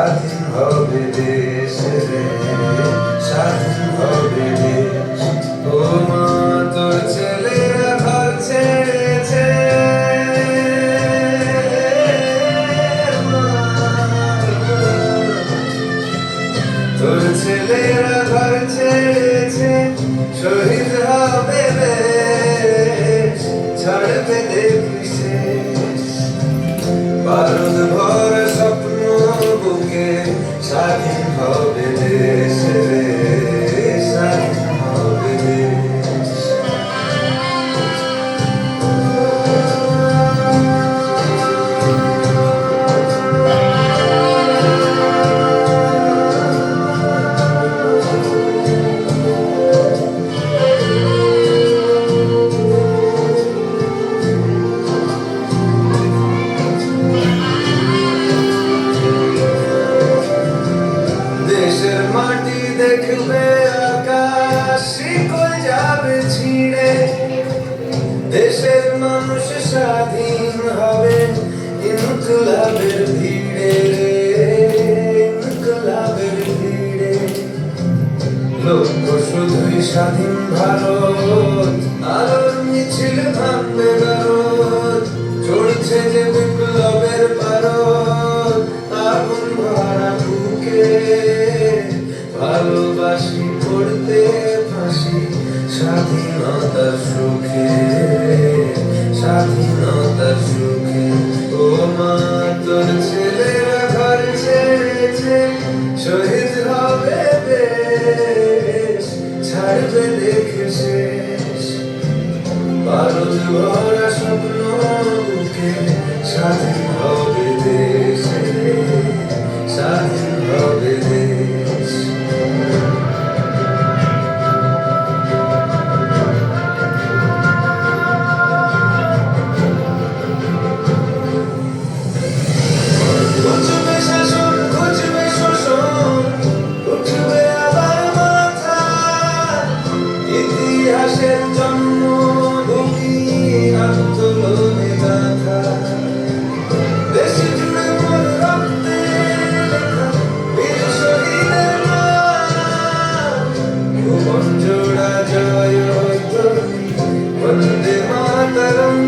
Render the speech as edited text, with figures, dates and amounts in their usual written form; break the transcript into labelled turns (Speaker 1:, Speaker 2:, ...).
Speaker 1: স্বাধীন হবে দেশ রে, স্বাধীন হবে দেশ। ও মা তোর ছেলেরা ঘর ছেড়েছে, তোর ছেলেরা ঘর ছেড়েছে, শহীদ হবে দেশ, ছাড়বে দেশ শেষ। বারুদ ভরা স্বপ্ন বুকে, স্বাধীন হবে দেশ রে, স্বাধীন হবে দেশ। দেশের মাটি দেখবে আকাশ, শিকল যাবে ছিঁড়ে, দেশের মানুষ স্বাধীন হবে ইনকলাবের ভিড়ে রে, ইনকলাবের ভিড়ে। লক্ষ্য শুধুই স্বাধীন ভারত, আলোর মিছিল ভাঙবে ভারত, চলছে যে বিপ্লবের পারদ, আগুন ভরা বুকে ভালোবাসি পড়তে ফাঁসি, স্বাধীনতার সুখে, স্বাধীনতার সুখে। ও মা তোর ছেলেরা ঘর ছেড়েছে, শহীদ হবে দেশ, ছাড়বে দেখে শেষ। বারুদ ভরা স্বপ্ন বুকে, স্বাধীন হবে দেশ রে, স্বাধীন হবে দেশ। ঘুচবে শাসন, ঘুচবে শোষণ, উঠবে আবার মাথা, ইতিহাসের জন্মভূমি আন্দোলনে গাথা। দেশ জুড়ে মোর রক্তে লেখা বীর শহীদের নাম, ভুবন জোড়া জয় হোক, বন্দে মাতরম।